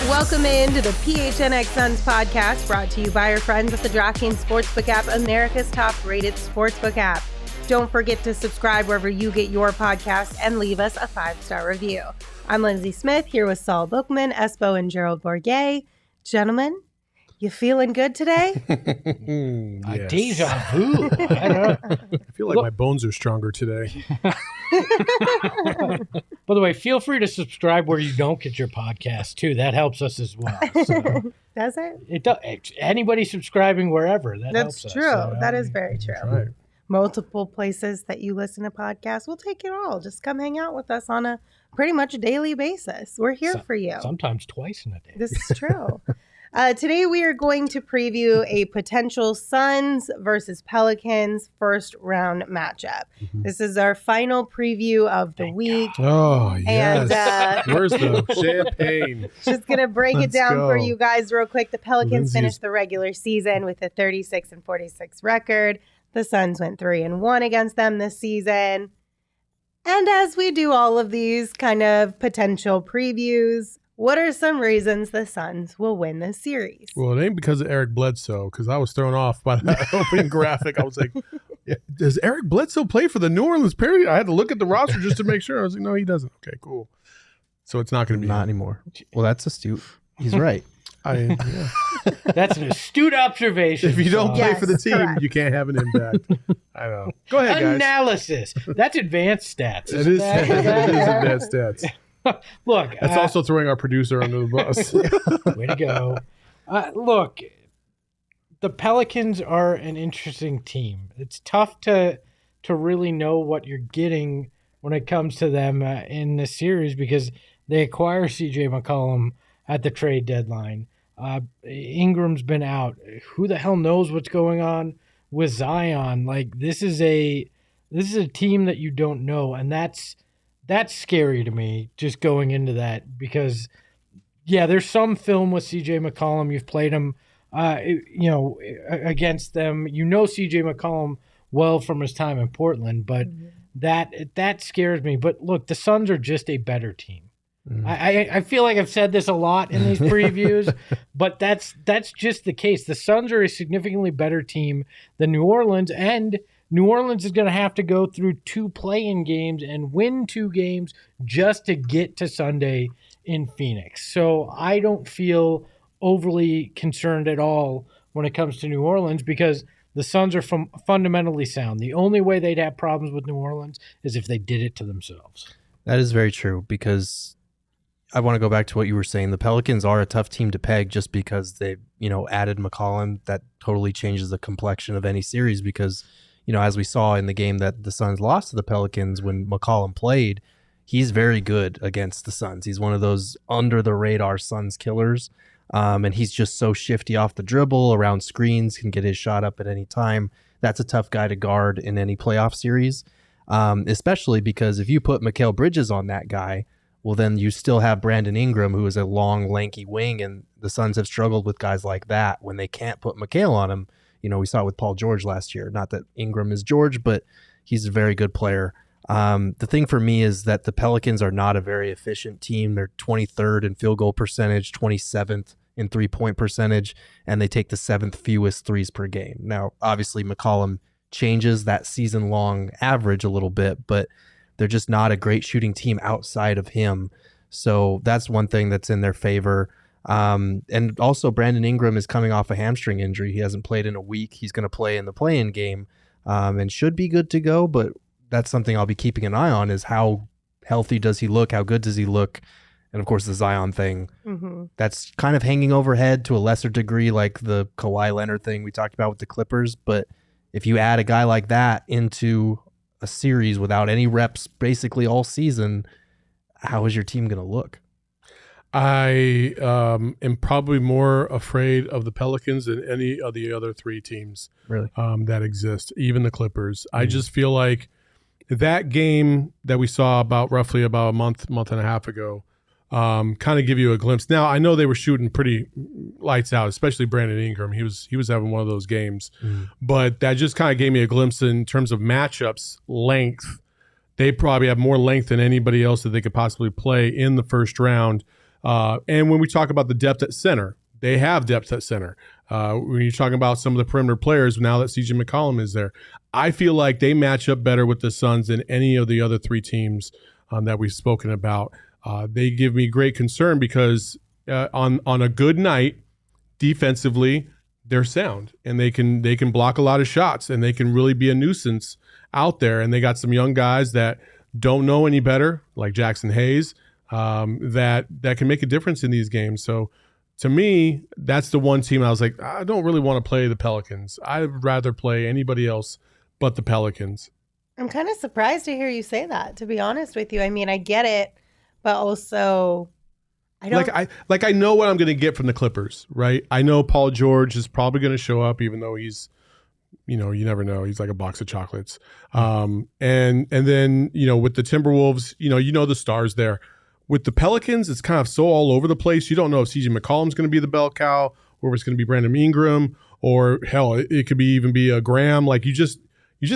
Welcome into the PHNX Suns podcast, brought to you by our friends at the DraftKing Sportsbook app, America's top-rated sportsbook app. Don't forget to subscribe wherever you get your podcast and leave us a 5-star review. I'm Lindsey Smith, here with Saul Bookman, Espo and Gerald Bourget. Gentlemen, you feeling good today? Yes. Deja vu. I don't know. I feel like my bones are stronger today. By the way, feel free to subscribe where you don't get your podcast too. That helps us as well. So Does it? it does. Anybody subscribing wherever, that helps That's us. true. That is very true. Right. Multiple places that you listen to podcasts. We'll take it all. Just come hang out with us on a pretty much daily basis. We're here for you. Sometimes twice in a day. This is true. Today we are going to preview a potential Suns versus Pelicans first round matchup. Mm-hmm. This is our final preview of the week. Oh, yes. And Where's the champagne? just going to break it Let's down for go. you guys real quick. The Pelicans Lindsey's- finished the regular season with a 36-46 record. The Suns went 3-1 against them this season. And as we do all of these kind of potential previews, what are some reasons the Suns will win this series? Well, it ain't because of Eric Bledsoe, because I was thrown off by that opening graphic. I was like, does Eric Bledsoe play for the New Orleans Pelicans? I had to look at the roster just to make sure. I was like, no, he doesn't. Okay, cool. So it's not going to be Not him. anymore. Well, that's astute. He's right. Yeah. That's an astute observation. If you don't play Yes, for the team, correct. you can't have an impact. I know. Go ahead, guys. Analysis. That's advanced stats. It is advanced stats. Look, That's also throwing our producer under the bus. way to go. Look, the Pelicans are an interesting team. It's tough to really know what you're getting when it comes to them in this series because they acquire C.J. McCollum at the trade deadline. Ingram's been out. Who the hell knows what's going on with Zion? Like this is a team that you don't know, and that's scary to me just going into that because, yeah, there's some film with C.J. McCollum. You've played him, against them. You know C.J. McCollum well from his time in Portland, but that scares me. But look, the Suns are just a better team. I feel like I've said this a lot in these previews, but that's just the case. The Suns are a significantly better team than New Orleans, and New Orleans is going to have to go through 2 play-in games and win 2 games just to get to Sunday in Phoenix. So I don't feel overly concerned at all when it comes to New Orleans because the Suns are fundamentally sound. The only way they'd have problems with New Orleans is if they did it to themselves. That is very true because I want to go back to what you were saying. The Pelicans are a tough team to peg just because they, added McCollum. That totally changes the complexion of any series because, as we saw in the game that the Suns lost to the Pelicans when McCollum played, he's very good against the Suns. He's one of those under-the-radar Suns killers, and he's just so shifty off the dribble, around screens, can get his shot up at any time. That's a tough guy to guard in any playoff series, especially because if you put Mikal Bridges on that guy, well, then you still have Brandon Ingram, who is a long, lanky wing, and the Suns have struggled with guys like that when they can't put Mikal on him. We saw it with Paul George last year. Not that Ingram is George, but he's a very good player. The thing for me is that the Pelicans are not a very efficient team. They're 23rd in field goal percentage, 27th in three-point percentage, and they take the 7th fewest threes per game. Now, obviously, McCollum changes that season-long average a little bit, but they're just not a great shooting team outside of him. So that's one thing that's in their favor. And also Brandon Ingram is coming off a hamstring injury. He hasn't played in a week. He's going to play in the play-in game and should be good to go. But that's something I'll be keeping an eye on is how healthy does he look? How good does he look? And of course the Zion thing, that's kind of hanging overhead to a lesser degree, like the Kawhi Leonard thing we talked about with the Clippers. But if you add a guy like that into a series without any reps basically all season, how is your team going to look? I am probably more afraid of the Pelicans than any of the other 3 teams that exist, even the Clippers. I just feel like that game that we saw roughly about a month and a half ago kind of give you a glimpse. Now, I know they were shooting pretty lights out, especially Brandon Ingram. He was having one of those games. But that just kind of gave me a glimpse in terms of matchups, length. They probably have more length than anybody else that they could possibly play in the first round. And when we talk about the depth at center, they have depth at center. When you're talking about some of the perimeter players, now that CJ McCollum is there, I feel like they match up better with the Suns than any of the other three teams that we've spoken about. They give me great concern because on a good night, defensively, they're sound and they can block a lot of shots and they can really be a nuisance out there. And they got some young guys that don't know any better, like Jackson Hayes, that can make a difference in these games. So to me, that's the one team I was like, I don't really want to play the Pelicans. I'd rather play anybody else but the Pelicans. I'm kind of surprised to hear you say that, to be honest with you. I mean, I get it, but also I don't I know what I'm going to get from the Clippers, right? I know Paul George is probably going to show up, even though he's, you never know. He's like a box of chocolates. And then, with the Timberwolves, the stars there. With the Pelicans, it's kind of so all over the place. You don't know if CJ McCollum's going to be the bell cow or if it's going to be Brandon Ingram or hell, it could even be a Graham. Like you just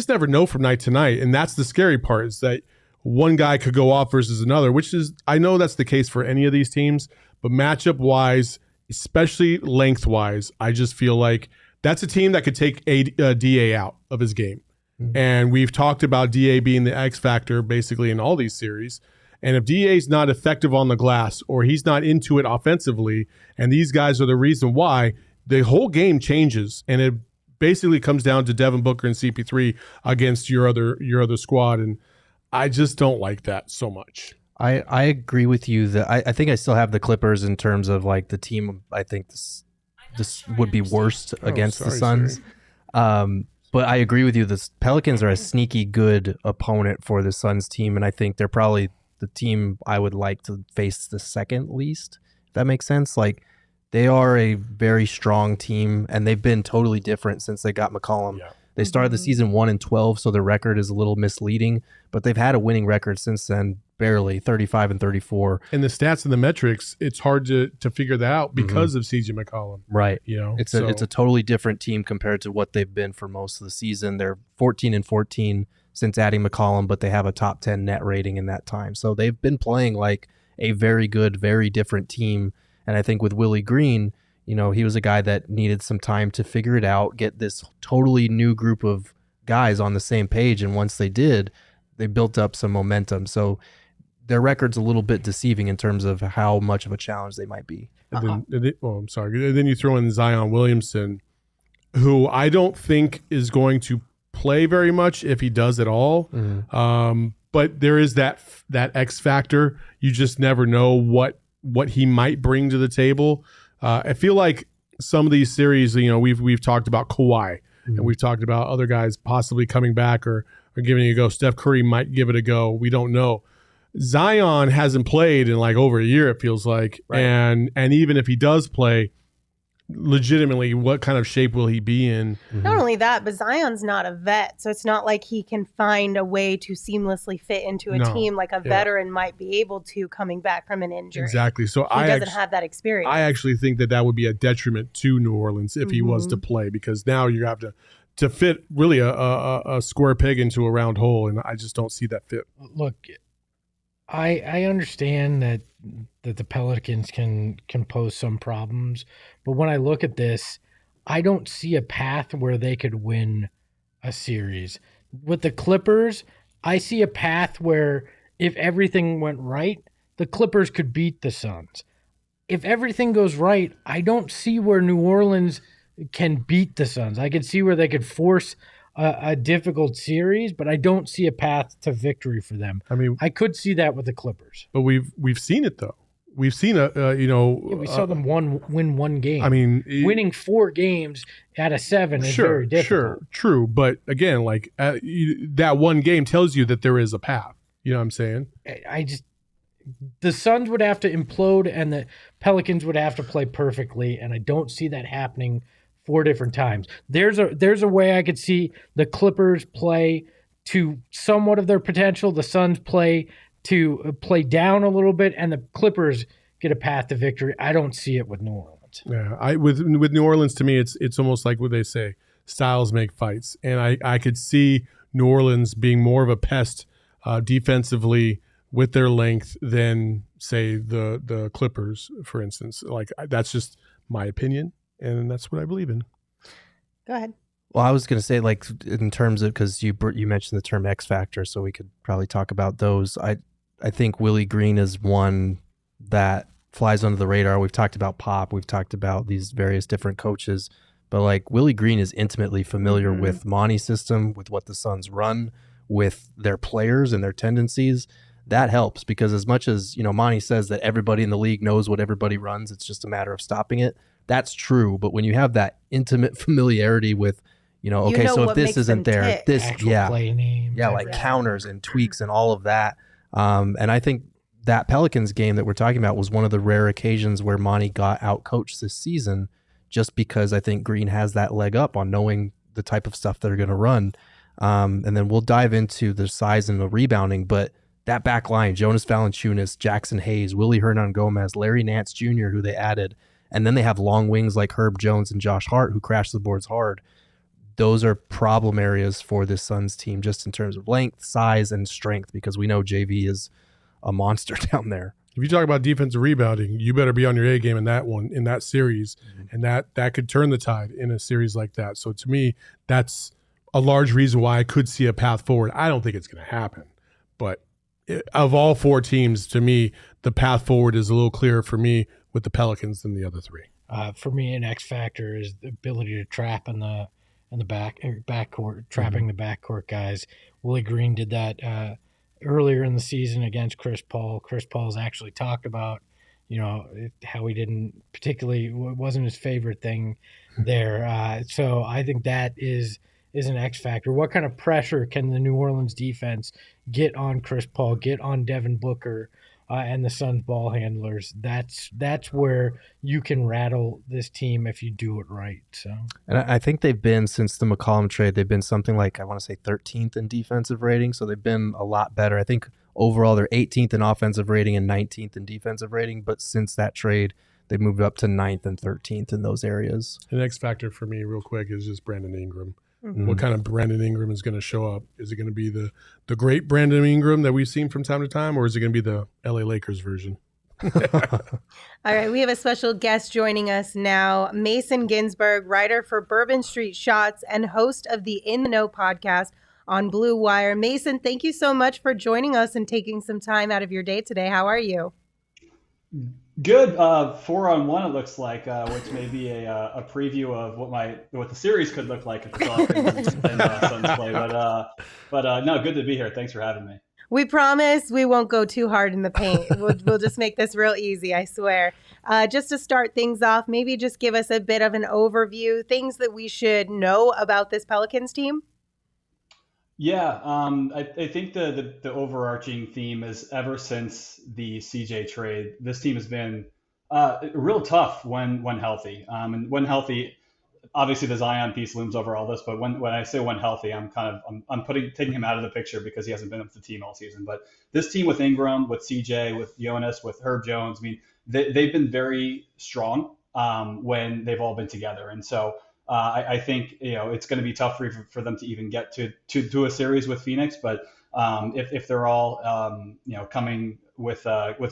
never know from night to night. And that's the scary part is that one guy could go off versus another, which is, I know that's the case for any of these teams, but matchup wise, especially length wise, I just feel like that's a team that could take a DA out of his game. Mm-hmm. And we've talked about DA being the X factor basically in all these series. And if DA's not effective on the glass or he's not into it offensively, and these guys are the reason why, the whole game changes. And it basically comes down to Devin Booker and CP3 against your other squad. And I just don't like that so much. I agree with you that I think I still have the Clippers in terms of like the team. I think this would be worst against the Suns. But I agree with you. The Pelicans are a sneaky good opponent for the Suns team. And I think they're probably the team I would like to face the second least, if that makes sense. Like they are a very strong team and they've been totally different since they got McCollum. Yeah. They started the season 1-12, so their record is a little misleading, but they've had a winning record since then, barely 35-34. And the stats and the metrics, it's hard to figure that out because of CJ McCollum. Right. It's a totally different team compared to what they've been for most of the season. They're 14-14 since adding McCollum, but they have a top 10 net rating in that time. So they've been playing like a very good, very different team. And I think with Willie Green, he was a guy that needed some time to figure it out, get this totally new group of guys on the same page. And once they did, they built up some momentum. So their record's a little bit deceiving in terms of how much of a challenge they might be. And then you throw in Zion Williamson, who I don't think is going to play very much if he does at all. But there is that X factor. You just never know what he might bring to the table. I feel like some of these series, we've talked about Kawhi and we've talked about other guys possibly coming back or giving it a go. Steph Curry might give it a go. We don't know. Zion hasn't played in like over a year, it feels like. Right. And even if he does play, legitimately, what kind of shape will he be in? Not only that, but Zion's not a vet, so it's not like he can find a way to seamlessly fit into a team like a veteran might be able to coming back from an injury. Exactly. So he doesn't have that experience. I actually think that would be a detriment to New Orleans if he was to play, because now you have to fit really a square peg into a round hole, and I just don't see that fit. Look, I understand that the Pelicans can pose some problems, but when I look at this, I don't see a path where they could win a series. With the Clippers, I see a path where if everything went right, the Clippers could beat the Suns. If everything goes right, I don't see where New Orleans can beat the Suns. I could see where they could force a difficult series, but I don't see a path to victory for them. I mean, I could see that with the Clippers. But we've seen it though. We've seen we saw them win one game. I mean, winning 4 games out of 7 is very difficult. Sure, true. But again, like that one game tells you that there is a path. You know what I'm saying? The Suns would have to implode and the Pelicans would have to play perfectly, and I don't see that happening 4 different times. There's a way I could see the Clippers play to somewhat of their potential, the Suns play to play down a little bit and the Clippers get a path to victory. I don't see it with New Orleans. Yeah, with New Orleans, to me, it's almost like what they say, styles make fights. And I could see New Orleans being more of a pest defensively with their length than, say, the Clippers, for instance. Like, that's just my opinion, and that's what I believe in. Go ahead. Well, I was going to say, like, in terms of, because you mentioned the term X factor, so we could probably talk about those. I think Willie Green is one that flies under the radar. We've talked about Pop. We've talked about these various different coaches. But, like, Willie Green is intimately familiar with Monty's system, with what the Suns run, with their players and their tendencies. That helps, because as much as, Monty says that everybody in the league knows what everybody runs, it's just a matter of stopping it. That's true. But when you have that intimate familiarity with, okay, so if this isn't there, this, play name, like counters and tweaks and all of that. And I think that Pelicans game that we're talking about was one of the rare occasions where Monty got out-coached this season, just because I think Green has that leg up on knowing the type of stuff they're going to run. And then we'll dive into the size and the rebounding, but that back line, Jonas Valanciunas, Jackson Hayes, Willie Hernan-Gomez, Larry Nance Jr., who they added, and then they have long wings like Herb Jones and Josh Hart, who crash the boards hard. Those are problem areas for this Suns team, just in terms of length, size, and strength, because we know JV is a monster down there. If you talk about defensive rebounding, you better be on your A game in that series, and that could turn the tide in a series like that. So to me, that's a large reason why I could see a path forward. I don't think it's going to happen, but of all four teams, to me, the path forward is a little clearer for me with the Pelicans than the other three. For me, an X factor is the ability to trap in the backcourt, trapping the backcourt guys. Willie Green did that earlier in the season against Chris Paul. Chris Paul's actually talked about, how he didn't particularly, wasn't his favorite thing there. So I think that is an X factor. What kind of pressure can the New Orleans defense get on Chris Paul, get on Devin Booker, and the Suns ball handlers? That's where you can rattle this team if you do it right. So, and I think they've been, since the McCollum trade, they've been something like, I want to say 13th in defensive rating. So they've been a lot better. I think overall they're 18th in offensive rating and 19th in defensive rating. But since that trade, they've moved up to 9th and 13th in those areas. The next factor for me, real quick, is just Brandon Ingram. What kind of Brandon Ingram is going to show up? Is it going to be the great Brandon Ingram that we've seen from time to time, or is it going to be the LA Lakers version? All right, we have a special guest joining us now, Mason Ginsberg, writer for Bourbon Street Shots and host of the In the Know podcast on Blue Wire. Mason, thank you so much for joining us and taking some time out of your day today. How are you? Good. 4-on-1 it looks like, which may be a preview of what the series could look like if the Pelicans and Suns play. But no, good to be here. Thanks for having me. We promise we won't go too hard in the paint. We'll just make this real easy, I swear. Just to start things off, maybe just give us a bit of an overview, things that we should know about this Pelicans team. Yeah, I think the overarching theme is, ever since the CJ trade, this team has been real tough when healthy. And when healthy, obviously the Zion piece looms over all this. But when I say when healthy, I'm taking him out of the picture because he hasn't been with the team all season. But this team with Ingram, with CJ, with Jonas, with Herb Jones, I mean, they've been very strong when they've all been together. And so I think it's going to be tough for them to even get to do a series with Phoenix, but if they're all coming with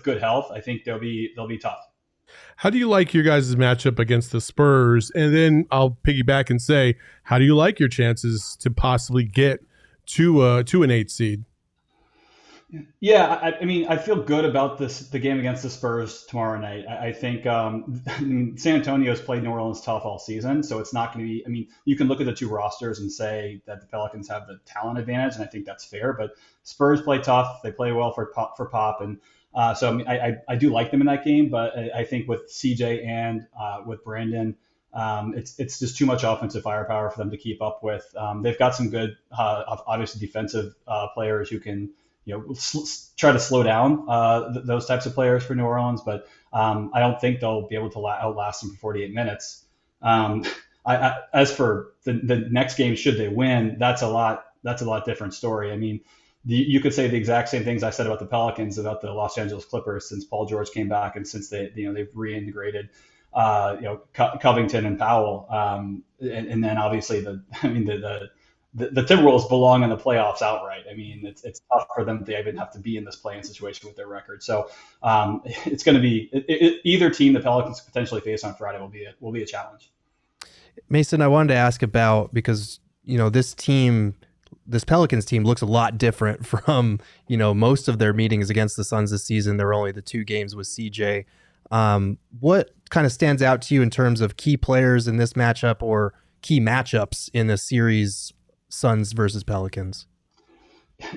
good health, I think they'll be tough. How do you like your guys' matchup against the Spurs? And then I'll piggyback and say, how do you like your chances to possibly get to an 8 seed? Yeah, I mean, I feel good about the game against the Spurs tomorrow night. I think San Antonio's played New Orleans tough all season, so it's not going to be. I mean, you can look at the two rosters and say that the Pelicans have the talent advantage, and I think that's fair. But Spurs play tough; they play well for Pop, and so I mean, I do like them in that game. But I think with CJ and with Brandon, it's just too much offensive firepower for them to keep up with. They've got some good, obviously defensive players who can try to slow down those types of players for New Orleans, but I don't think they'll be able to outlast them for 48 minutes. As for the next game, should they win, that's a lot different story. I mean, you could say the exact same things I said about the Pelicans, about the Los Angeles Clippers since Paul George came back and since they've reintegrated, Covington and Powell. And then obviously the Timberwolves belong in the playoffs outright. I mean, it's tough for them to even have to be in this play-in situation with their record. So it's going to be either team the Pelicans potentially face on Friday will be a challenge. Mason, I wanted to ask about, because this Pelicans team looks a lot different from most of their meetings against the Suns this season. There were only the 2 games with CJ. What kind of stands out to you in terms of key players in this matchup or key matchups in the series, Suns versus Pelicans?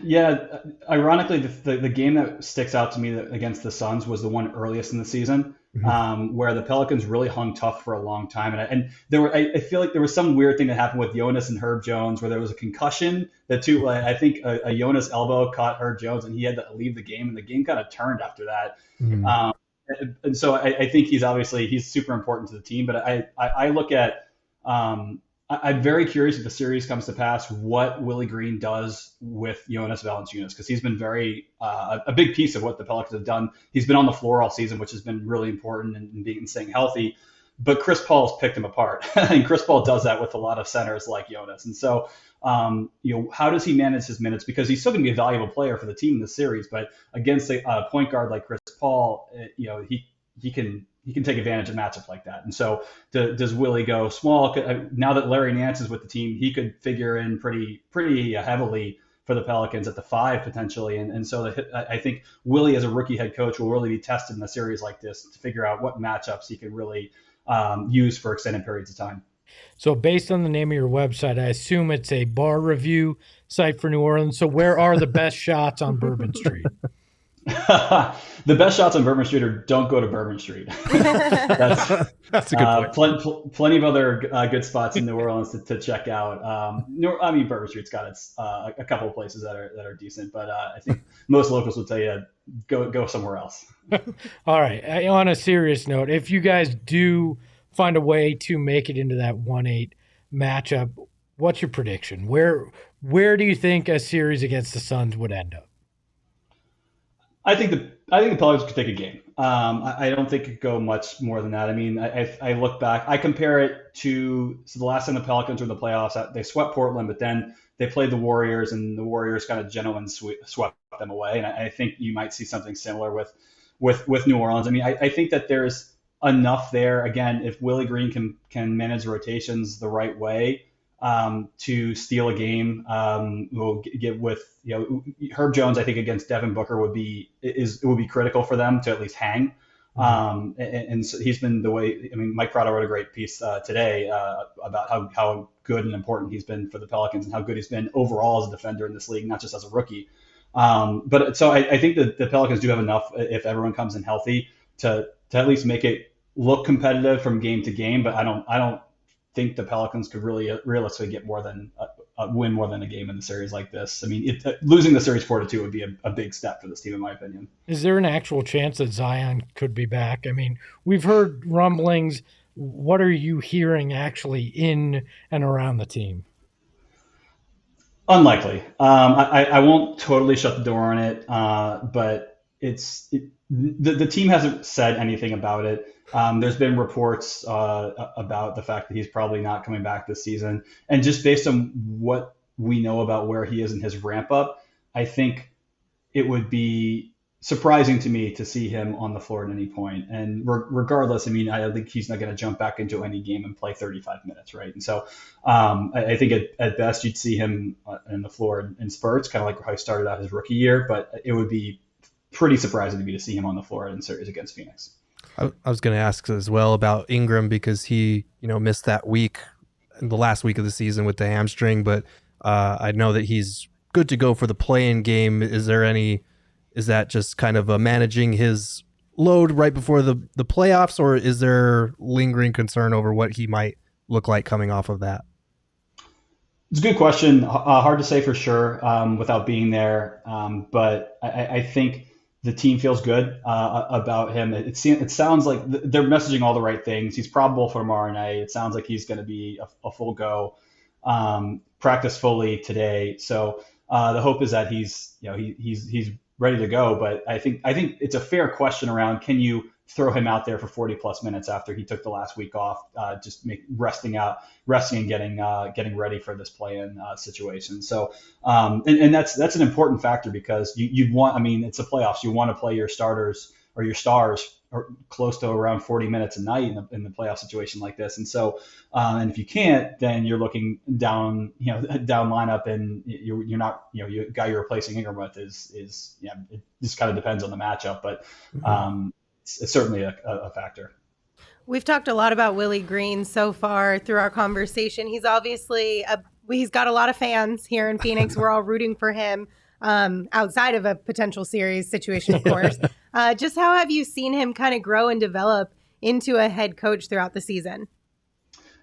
Yeah, ironically, the game that sticks out to me against the Suns was the one earliest in the season, where the Pelicans really hung tough for a long time. And I feel like there was some weird thing that happened with Jonas and Herb Jones, where there was a concussion. I think a Jonas elbow caught Herb Jones, and he had to leave the game, and the game kind of turned after that. And so I think he's super important to the team. But I look at I'm very curious if the series comes to pass what Willie Green does with Jonas Valanciunas, because he's been very a big piece of what the Pelicans have done. He's been on the floor all season, which has been really important in staying healthy. But Chris Paul's picked him apart, and Chris Paul does that with a lot of centers like Jonas. And so, how does he manage his minutes? Because he's still going to be a valuable player for the team in the series, but against a point guard like Chris Paul, he can take advantage of matchups like that. And so does Willie go small? Now that Larry Nance is with the team, he could figure in pretty heavily for the Pelicans at the 5 potentially. And so I think Willie as a rookie head coach will really be tested in a series like this to figure out what matchups he can really use for extended periods of time. So based on the name of your website, I assume it's a bar review site for New Orleans. So where are the best shots on Bourbon Street? The best shots on Bourbon Street are don't go to Bourbon Street. That's a good point. Plenty of other good spots in New Orleans to check out. Bourbon Street's got a couple of places that are decent, but I think most locals will tell you go somewhere else. All right. On a serious note, if you guys do find a way to make it into that 1-8 matchup, what's your prediction? Where do you think a series against the Suns would end up? I think the Pelicans could take a game. I don't think it could go much more than that. I mean, I look back, I compare it to the last time the Pelicans were in the playoffs. They swept Portland, but then they played the Warriors, and the Warriors kind of gentlemen swept them away. And I think you might see something similar with New Orleans. I mean, I think that there's enough there. Again, if Willie Green can manage rotations the right way, to steal a game, we'll get with Herb Jones. I think against Devin Booker would be critical for them to at least hang. And so he's been the way. I mean, Mike Prado wrote a great piece today about how good and important he's been for the Pelicans and how good he's been overall as a defender in this league, not just as a rookie. But so I think that the Pelicans do have enough if everyone comes in healthy to at least make it look competitive from game to game. But I don't think the Pelicans could really realistically get win more than a game in the series like this. I mean, losing the series 4-2 would be a big step for this team, in my opinion. Is there an actual chance that Zion could be back? I mean, we've heard rumblings. What are you hearing actually in and around the team? Unlikely. I won't totally shut the door on it, but the team hasn't said anything about it. There's been reports about the fact that he's probably not coming back this season. And just based on what we know about where he is in his ramp up, I think it would be surprising to me to see him on the floor at any point. And regardless, I mean, I think he's not going to jump back into any game and play 35 minutes, right? And so I think at best you'd see him on the floor in spurts, kind of like how he started out his rookie year. But it would be pretty surprising to me to see him on the floor in series against Phoenix. I was going to ask as well about Ingram, because he, missed that week, the last week of the season with the hamstring, but I know that he's good to go for the play-in game. Is that just kind of managing his load right before the playoffs, or is there lingering concern over what he might look like coming off of that? It's a good question. Hard to say for sure without being there, but I think the team feels good about him. It sounds like they're messaging all the right things. He's probable for tomorrow night. It sounds like he's going to be a full go, practice fully today. So the hope is that he's ready to go. But I think it's a fair question around, can you throw him out there for 40 plus minutes after he took the last week off, resting and getting ready for this play-in situation. So, and that's an important factor, because you'd want, I mean, it's the playoffs. You want to play your starters or your stars or close to around 40 minutes a night in the playoff situation like this. And so, and if you can't, then you're looking down lineup, and you're not, you guy you're replacing Ingram with is it just kind of depends on the matchup, but it's certainly a factor. We've talked a lot about Willie Green so far through our conversation. He's obviously he's got a lot of fans here in Phoenix. We're all rooting for him, outside of a potential series situation, of course. Just how have you seen him kind of grow and develop into a head coach throughout the season?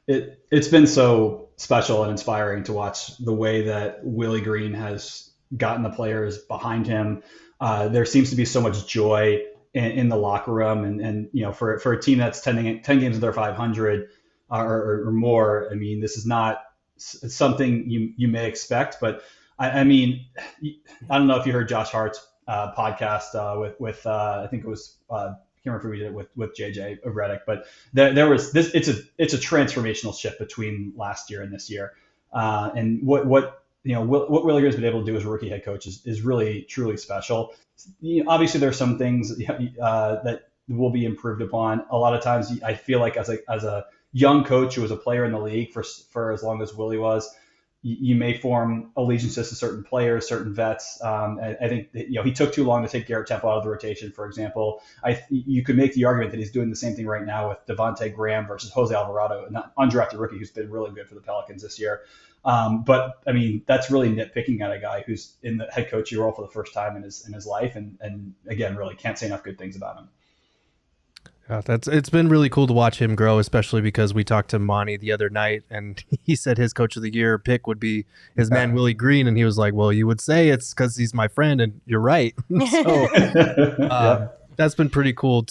It's been so special and inspiring to watch the way that Willie Green has gotten the players behind him. There seems to be so much joy in the locker room, and for a team that's 10 games under 500 or more. I mean, this is not something you may expect, but I mean, I don't know if you heard Josh Hart's podcast with I think it was I can't remember who we did it with JJ Redick, but there was this. It's a transformational shift between last year and this year, and what Willie Green's been able to do as a rookie head coach is really truly special. Obviously, there's some things that will be improved upon. A lot of times, I feel like as a young coach who was a player in the league for as long as Willie was, you may form allegiances to certain players, certain vets. I think that, he took too long to take Garrett Temple out of the rotation, for example. You could make the argument that he's doing the same thing right now with Devontae Graham versus Jose Alvarado, an undrafted rookie who's been really good for the Pelicans this year. But I mean, that's really nitpicking at a guy who's in the head coaching role for the first time in his life, and again, really can't say enough good things about him. Yeah, it's been really cool to watch him grow, especially because we talked to Monty the other night, and he said his coach of the year pick would be his man Willie Green, and he was like, "Well, you would say it's because he's my friend," and you're right. So that's been pretty cool.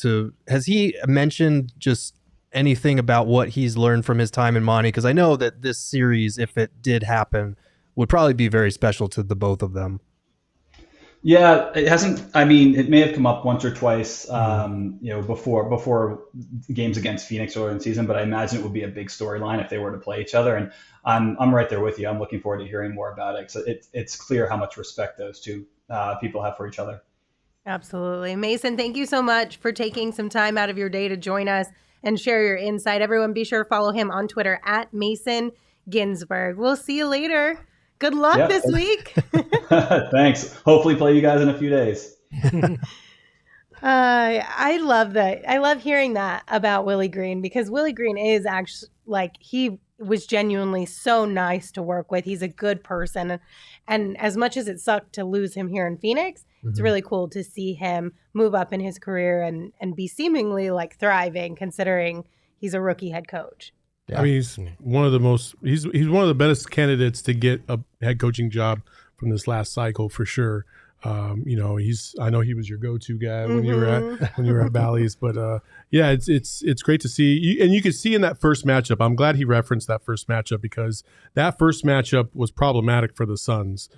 Has he mentioned just anything about what he's learned from his time in Monty? Because I know that this series, if it did happen, would probably be very special to the both of them. Yeah, it hasn't. I mean, it may have come up once or twice, before games against Phoenix earlier in the season, but I imagine it would be a big storyline if they were to play each other. And I'm right there with you. I'm looking forward to hearing more about it. So it's clear how much respect those two people have for each other. Absolutely. Mason, thank you so much for taking some time out of your day to join us and share your insight. Everyone, be sure to follow him on Twitter at Mason Ginsberg. We'll see you later. Good luck this week. Thanks. Hopefully play you guys in a few days. I love that. I love hearing that about Willie Green, because Willie Green is actually, he was genuinely so nice to work with. He's a good person. And as much as it sucked to lose him here in Phoenix, it's really cool to see him move up in his career and be seemingly thriving, considering he's a rookie head coach. Yeah. I mean, he's one of the best candidates to get a head coaching job from this last cycle for sure. I know he was your go-to guy when you were at Bally's, but it's great to see, and you could see in that first matchup. I'm glad he referenced that first matchup, because that first matchup was problematic for the Suns,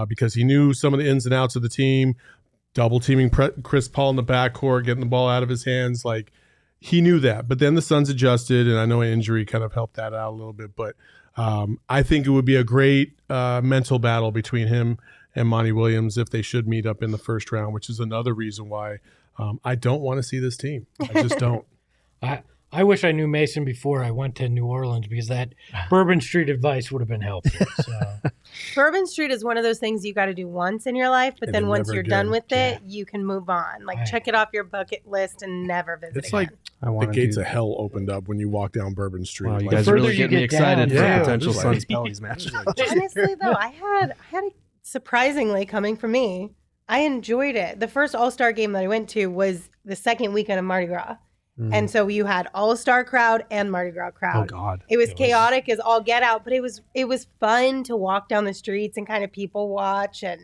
because he knew some of the ins and outs of the team, double teaming Chris Paul in the backcourt, getting the ball out of his hands, he knew that. But then the Suns adjusted, and I know an injury kind of helped that out a little bit. But I think it would be a great mental battle between him and Monty Williams if they should meet up in the first round, which is another reason why I don't want to see this team. I just don't. I wish I knew Mason before I went to New Orleans, because that Bourbon Street advice would have been helpful. So. Bourbon Street is one of those things you got to do once in your life, but then once you're done with it, you can move on. Check it off your bucket list and never visit it's again. The gates of hell opened up when you walk down Bourbon Street. Wow, you guys are really getting me excited for potential Suns Pelicans match. Honestly, though, I had a, surprisingly, coming from me, I enjoyed it. The first All-Star game that I went to was the second weekend of Mardi Gras. And so you had All-Star crowd and Mardi Gras crowd. Oh God. It was chaotic as all get out, but it was fun to walk down the streets and kind of people watch, and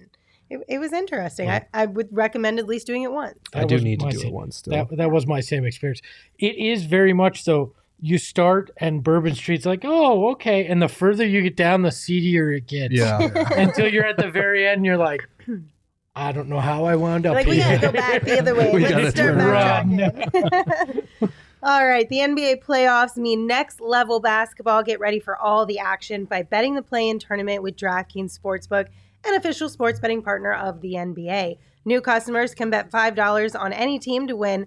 it was interesting. Yeah. I would recommend at least doing it once. I do need to do it once still. That was my same experience. It is very much so you start and Bourbon Street's like, oh, okay. And the further you get down, the seedier it gets. Yeah. Until you're at the very end, you're like, I don't know how I wound up Like, we here. gotta go back the other way. We Let's gotta start turn backtracking. All right, the NBA playoffs mean next level basketball. Get ready for all the action by betting the play-in tournament with DraftKings Sportsbook, an official sports betting partner of the NBA. New customers can bet $5 on any team to win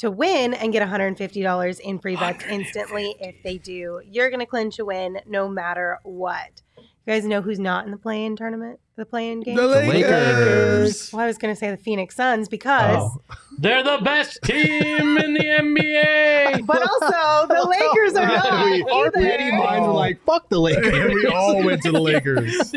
and get $150 in free bets instantly. If they do, you're going to clinch a win no matter what. You guys know who's not in the play-in tournament, the play-in game? The Lakers. Well, I was going to say the Phoenix Suns because... They're the best team in the NBA. But also, the Lakers are not Our either. petty minds were like, fuck the Lakers. And we all went to the Lakers.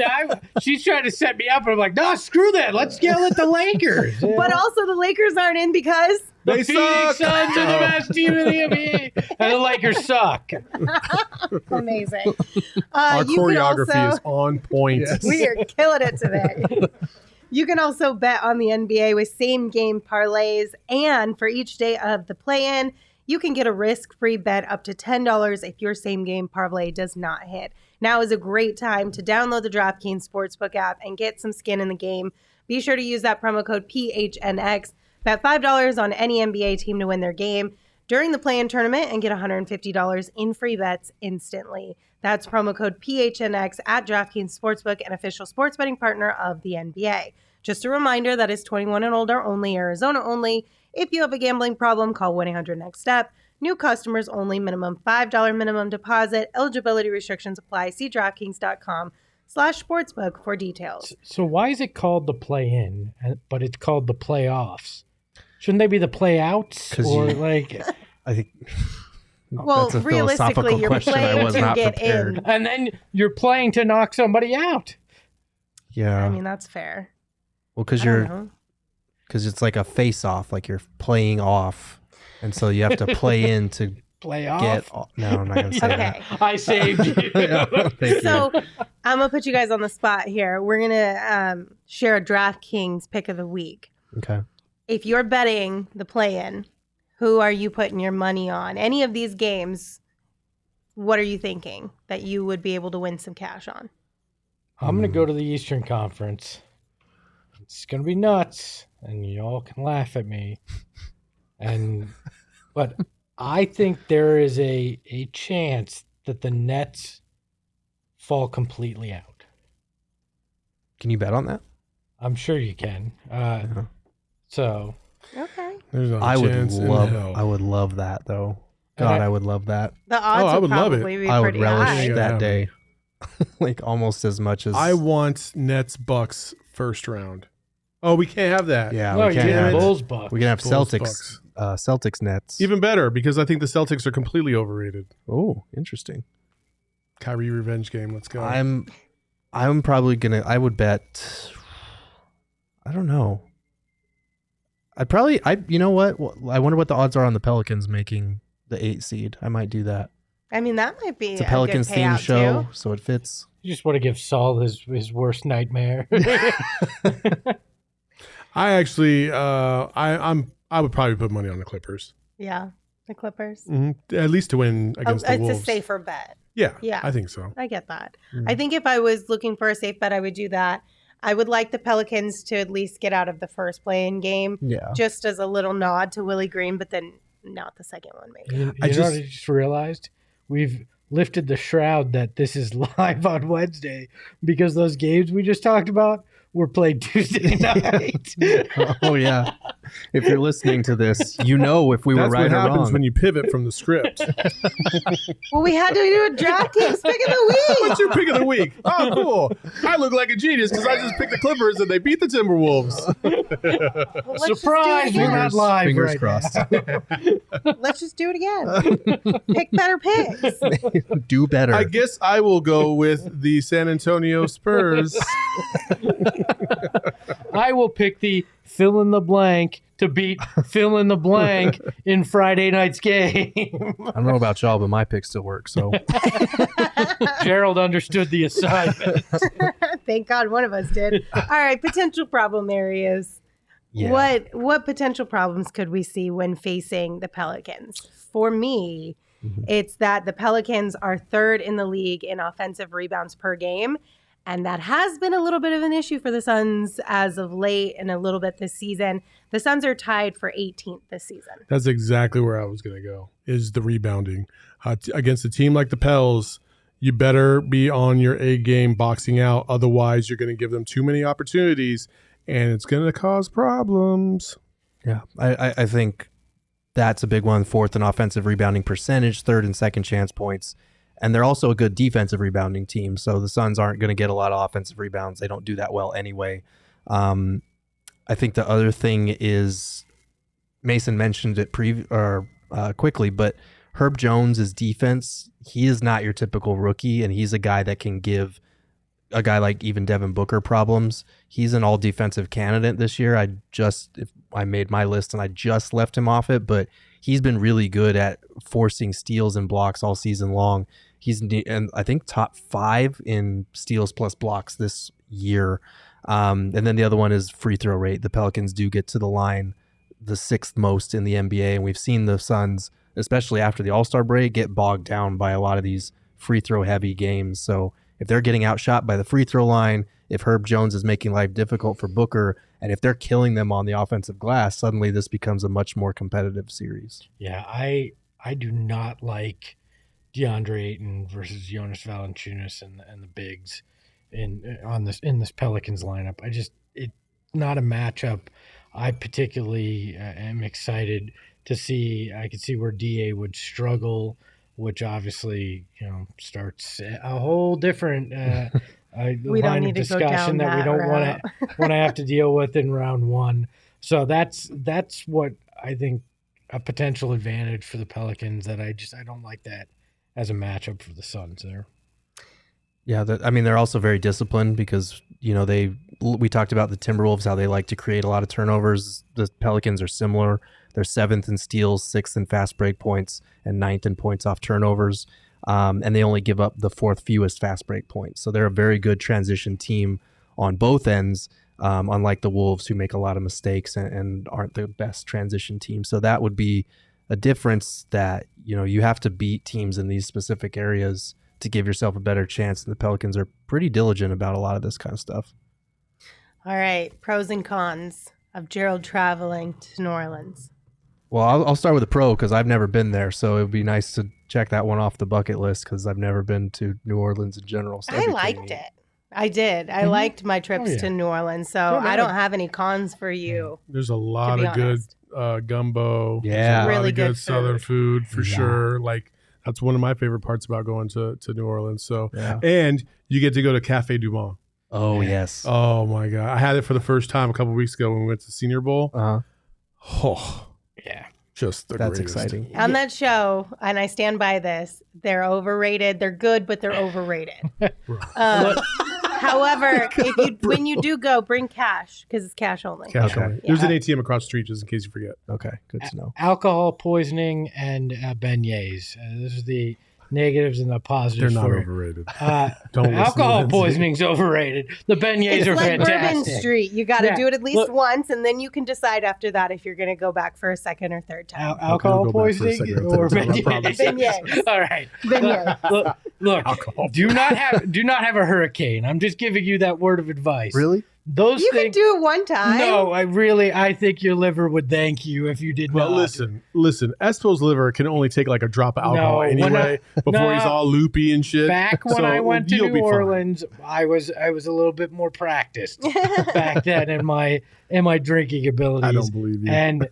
She's trying to set me up, and I'm like, no, screw that. Let's yell at the Lakers. But also, the Lakers aren't in because... The They Phoenix suck. Suns are the best team in the NBA, and the Lakers suck. Amazing. Our You can choreography also- is on point. We are killing it today. You can also bet on the NBA with same-game parlays, and for each day of the play-in, you can get a risk-free bet up to $10 if your same-game parlay does not hit. Now is a great time to download the DraftKings Sportsbook app and get some skin in the game. Be sure to use that promo code PHNX. Bet $5 on any NBA team to win their game during the play-in tournament and get $150 in free bets instantly. That's promo code PHNX at DraftKings Sportsbook, an official sports betting partner of the NBA. Just a reminder that is 21 and older only, Arizona only. If you have a gambling problem, call 1-800-NEXT-STEP. New customers only, minimum $5 minimum deposit. Eligibility restrictions apply. See DraftKings.com/sportsbook for details. So why is it called the play-in, but it's called the playoffs? Shouldn't they be the play-outs? 'Cause Or you- like, I think. Well, That's a realistically, philosophical you're question. playing I was to not get prepared. in. and then you're playing to knock somebody out. Yeah. I mean, that's fair. Well, because I don't you're know. because it's like a face-off, like you're playing off, and so you have to play in to Playoff. get. No, I'm not gonna say Okay. I saved you. that. Thank So I'm going to put you guys on the spot here. We're going to share a DraftKings pick of the week. Okay. If you're betting the play-in, who are you putting your money on? Any of these games, what are you thinking that you would be able to win some cash on? I'm going to go to the Eastern Conference. It's going to be nuts, and y'all can laugh at me. But I think there is a chance that the Nets fall completely out. Can you bet on that? I'm sure you can. So Okay. There's not a I would chance in love. hell. I would love that though. And God, I- I would love that. The odds I would would love it. probably be I would pretty relish high. Yeah. that day, like almost as much as I want Nets Bucks first round. Oh, we can't have that. Yeah, no, we you can't get have Bulls Bucks. We can have Bulls, Celtics. Bucks. Celtics Nets. Even better because I think the Celtics are completely overrated. Oh, interesting. Kyrie revenge game. Let's go. I'm probably gonna. I would bet. I don't know. You know what? I wonder what the odds are on the Pelicans making the 8 seed. I might do that. I mean, that might be It's a a Pelicans good themed payout, show, too. so it fits. You just want to give Saul his worst nightmare. I actually, I would probably put money on the Clippers. Yeah, the Clippers. At least to win against the It's Wolves. a safer bet. Yeah, Yeah. I think so. I get that. Mm. I think if I was looking for a safe bet, I would do that. I would like the Pelicans to at least get out of the first play-in game, Yeah. just as a little nod to Willie Green, but then not the second one, maybe. You know I what just- I just realized? We've lifted the shroud that this is live on Wednesday because those games we just talked about were played Tuesday night. Oh yeah. If you're listening to this, you know if we That's were right what or happens wrong. when you pivot from the script. Well, we had to do a DraftKings pick of the week. What's your pick of the week? Oh, cool. I look like a genius because I just picked the Clippers and they beat the Timberwolves. Well, let's just do it Surprise, we're again. not live Fingers right crossed. now. Let's just do it again. Pick better picks. Do better. I guess I will go with the San Antonio Spurs. I will pick the fill in the blank to beat fill in the blank in Friday night's game. I don't know about y'all, but my picks still work. So Gerald understood the assignment. Thank God one of us did. All right, potential problem areas. yeah. What potential problems could we see when facing the Pelicans? For me, It's that the Pelicans are third in the league in offensive rebounds per game. And that has been a little bit of an issue for the Suns as of late and a little bit this season. The Suns are tied for 18th this season. That's exactly where I was going to go, is the rebounding. Against a team like the Pels, you better be on your A game boxing out. Otherwise, you're going to give them too many opportunities, and it's going to cause problems. Yeah, I think that's a big one. Fourth in offensive rebounding percentage, third in second chance points. And they're also a good defensive rebounding team. So the Suns aren't going to get a lot of offensive rebounds. They don't do that well anyway. I think the other thing is, Mason mentioned it quickly, but Herb Jones' defense, he is not your typical rookie, and he's a guy that can give a guy like even Devin Booker problems. He's an all-defensive candidate this year. I made my list and I just left him off it, but he's been really good at forcing steals and blocks all season long. He's, and I think, top 5 in steals plus blocks this year. And then the other one is free throw rate. The Pelicans do get to the line the 6th most in the NBA, and we've seen the Suns, especially after the All-Star break, get bogged down by a lot of these free throw heavy games. So if they're getting outshot by the free throw line, if Herb Jones is making life difficult for Booker, and if they're killing them on the offensive glass, suddenly this becomes a much more competitive series. Yeah, I do not like DeAndre Ayton versus Jonas Valanciunas and the bigs in this Pelicans lineup. It's not a matchup I particularly am excited to see. I could see where DA would struggle, which obviously starts a whole different we don't need to go down that we don't want to have to deal with in round 1. So that's what I think a potential advantage for the Pelicans, that I don't like that as a matchup for the Suns there. Yeah, they're also very disciplined because we talked about the Timberwolves, how they like to create a lot of turnovers. The Pelicans are similar. They're 7th in steals, 6th in fast break points, and 9th in points off turnovers. And they only give up the 4th fewest fast break points. So they're a very good transition team on both ends, unlike the Wolves, who make a lot of mistakes and aren't the best transition team. So that would be a difference, that you have to beat teams in these specific areas to give yourself a better chance. And the Pelicans are pretty diligent about a lot of this kind of stuff. All right, pros and cons of Gerald traveling to New Orleans. Well, I'll start with the pro because I've never been there, so it would be nice to check that one off the bucket list because I've never been to New Orleans in general. So I liked it. I did. I liked my trips to New Orleans, so I don't have any cons for you. There's a lot of good gumbo. Yeah, really good good Southern food for sure. Like, that's one of my favorite parts about going to New Orleans. So, and you get to go to Cafe Du Monde. Oh, yes. Oh, my God. I had it for the first time a couple of weeks ago when we went to Senior Bowl. Uh-huh. Yeah. Just the That's greatest. exciting. On that show, and I stand by this, they're overrated. They're good, but they're overrated. However, when you do go, bring cash because it's cash only. Cash Okay. only. There's an ATM across the street, just in case you forget. Okay, good to know. Alcohol poisoning and beignets. Those are the negatives and the positives. They're not for it. overrated. Don't listen alcohol to Lindsey. poisoning's overrated. The beignets It's are like fantastic. Bourbon Street. You got to Yeah. do it at least Look- once, and then you can decide after that if you're going to go back for a second or third time. Alcohol We'll go back for a poisoning second or third time, I promise. Beignets. All right. Beignets. Look, Alcohol. do not have a hurricane. I'm just giving you that word of advice. Really? Those You can things. do it one time. No, I think your liver would thank you if you did Well, not. listen. Espo's liver can only take like a drop of alcohol No, when anyway before he's all loopy and shit. Back when So I went to you'll be New fine. Orleans, I was a little bit more practiced back then in my drinking abilities. I don't believe you. And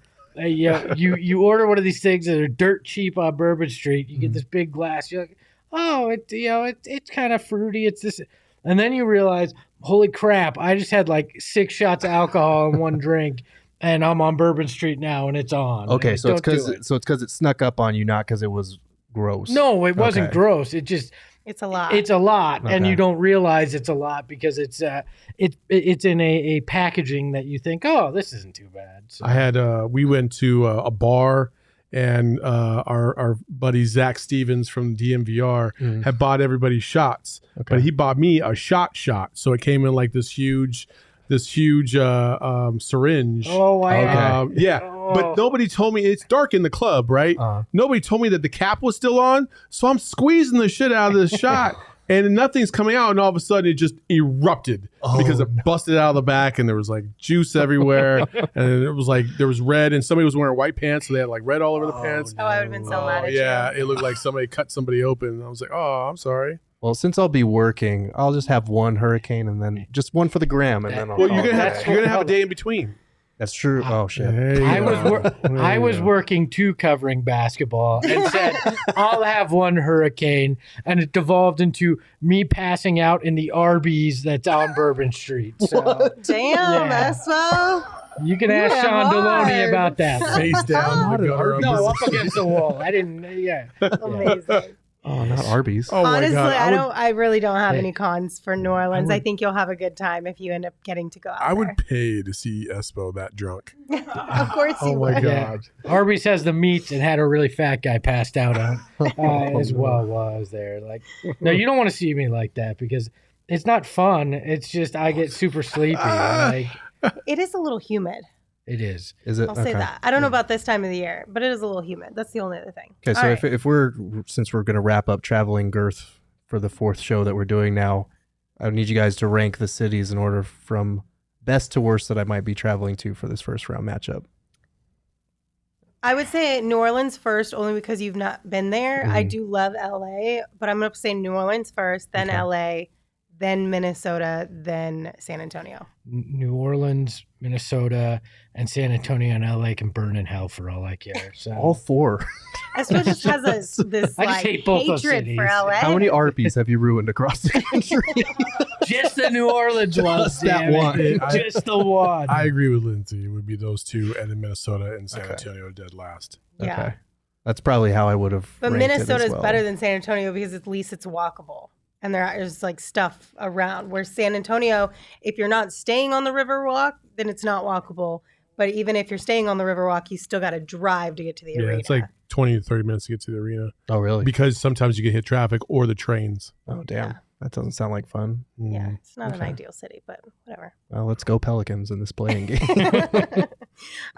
you order one of these things that are dirt cheap on Bourbon Street. You get this big glass. You're like, oh, it's kind of fruity. It's this, and then you realize, holy crap! I just had like 6 shots of alcohol in one drink, and I'm on Bourbon Street now, and it's on. Okay, so Don't it's do it. because it snuck up on you, not because it was gross. No, it wasn't Okay. gross. It just. It's a lot. It's a lot, and Okay. you don't realize it's a lot because it's in a packaging that you think, oh, this isn't too bad. So, I had we went to a bar, and our buddy Zach Stevens from DMVR had bought everybody shots, Okay. but he bought me a shot. So it came in like this huge syringe. oh, I Okay. Yeah, Oh, But nobody told me it's dark in the club, right? Nobody told me that the cap was still on. So I'm squeezing the shit out of this shot and nothing's coming out. And all of a sudden it just erupted because it busted out of the back and there was like juice everywhere. And it was like there was red and somebody was wearing white pants. So they had like red all over the pants. Oh, I would have been so mad at you. Yeah, it looked like somebody cut somebody open. I was like, oh, I'm sorry. Well, since I'll be working, I'll just have one hurricane and then just one for the gram, and then I'll. Well, you're gonna have a day in between. That's true. Oh shit! I was working too covering basketball and said I'll have one hurricane, and it devolved into me passing out in the Arby's that's on Bourbon Street. So, Damn, Espo. You can ask Sean Deloney about that. Face down. No, up against the wall. I didn't. Yeah. Amazing. Oh, not Arby's. Oh my Honestly, God. I really don't have any cons for New Orleans. I think you'll have a good time if you end up getting to go out I would there. pay to see Espo that drunk. Of course you Oh my would. God. Arby's has the meats and had a really fat guy passed out on as well while I was there. Like, no, you don't want to see me like that because it's not fun. It's just I get super sleepy. Like, It is a little humid. it is. Is it? I'll say that. I don't know about this time of the year, but it is a little humid. That's the only other thing. Okay, so All right. if we're since we're gonna wrap up traveling girth for the fourth show that we're doing now, I need you guys to rank the cities in order from best to worst that I might be traveling to for this first round matchup. I would say New Orleans first, only because you've not been there. I do love LA, but I'm going to say New Orleans first, then LA, then Minnesota, then San Antonio. New Orleans, Minnesota, and San Antonio and LA can burn in hell for all I care. So All four. Espo just has this I just like hate both those hatred cities. for LA. How many Arby's have you ruined across the country? just the New Orleans one. Just that damn it. one. Just the one. I agree with Lindsey. It would be those two, and then Minnesota and San Antonio dead last. Yeah. Okay. That's probably how I would have. But ranked it as Minnesota's well. better than San Antonio because at least it's walkable. And there's like stuff around. Where San Antonio, if you're not staying on the Riverwalk, then it's not walkable. But even if you're staying on the Riverwalk, you still got to drive to get to the arena. Yeah, it's like 20 to 30 minutes to get to the arena Oh really? because sometimes you can hit traffic or the trains. Oh damn. Yeah. That doesn't sound like fun. Yeah, it's not an Okay. ideal city, but whatever. Well, let's go Pelicans in this playing game.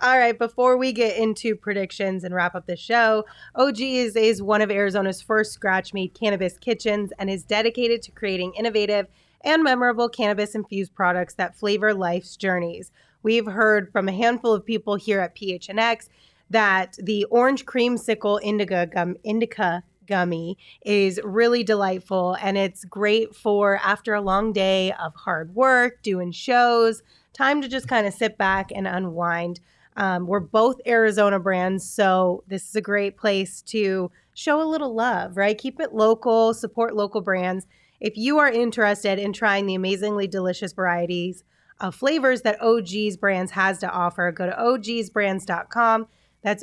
All right, before we get into predictions and wrap up the show, OG is one of Arizona's first scratch-made cannabis kitchens and is dedicated to creating innovative and memorable cannabis-infused products that flavor life's journeys. We've heard from a handful of people here at PHNX that the orange creamsicle indica gummy is really delightful, and it's great for after a long day of hard work, doing shows, time to just kind of sit back and unwind. We're both Arizona brands, so this is a great place to show a little love, right? Keep it local, support local brands. If you are interested in trying the amazingly delicious varieties of flavors that OG's Brands has to offer, go to ogsbrands.com. That's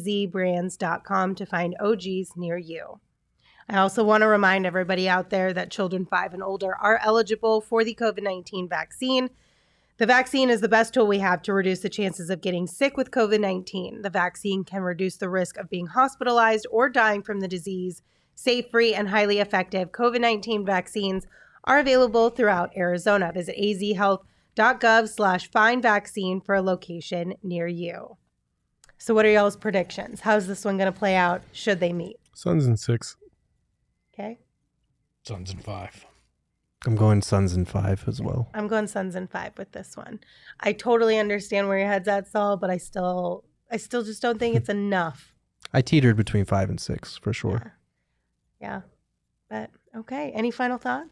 OGEEZbrands.com to find OGs near you. I also want to remind everybody out there that children 5 and older are eligible for the COVID-19 vaccine. The vaccine is the best tool we have to reduce the chances of getting sick with COVID-19. The vaccine can reduce the risk of being hospitalized or dying from the disease. Safe, free, and highly effective COVID-19 vaccines are available throughout Arizona. Visit azhealth.gov/find-vaccine for a location near you. So what are y'all's predictions? How's this one going to play out should they meet? Suns in 6. Okay. Suns in 5. I'm going Suns in 5 as well. I'm going Suns in 5 with this one. I totally understand where your head's at, Saul, but I still just don't think it's enough. I teetered between 5 and 6 for sure. Yeah. But okay. Any final thoughts?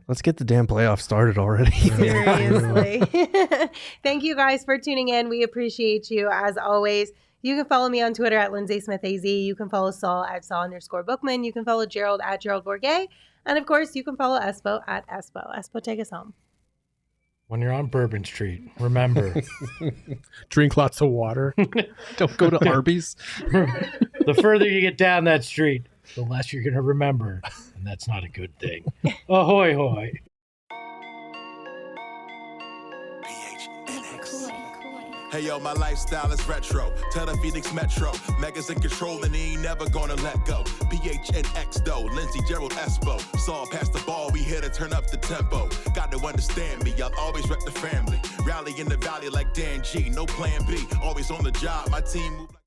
Let's get the damn playoff started already. Seriously. Thank you guys for tuning in. We appreciate you as always. You can follow me on Twitter at LindseySmithAZ. You can follow Saul at Saul_Bookman. You can follow Gerald at Gerald Bourget. And of course, you can follow Espo at Espo. Espo, take us home. When you're on Bourbon Street, remember, Drink lots of water. Don't go to Arby's. the further you get down that street, the less you're going to remember. And that's not a good thing. Ahoy, hoy. PHNX. Hey yo, my lifestyle is retro. Tell the Phoenix Metro. Megas in control and he ain't never gonna let go. PHNX though, Lindsey, Gerald, Espo. Saul pass the ball, we here to turn up the tempo. Got to understand me, I'll always rep the family. Rally in the valley like Dan G, no plan B. Always on the job, my team move like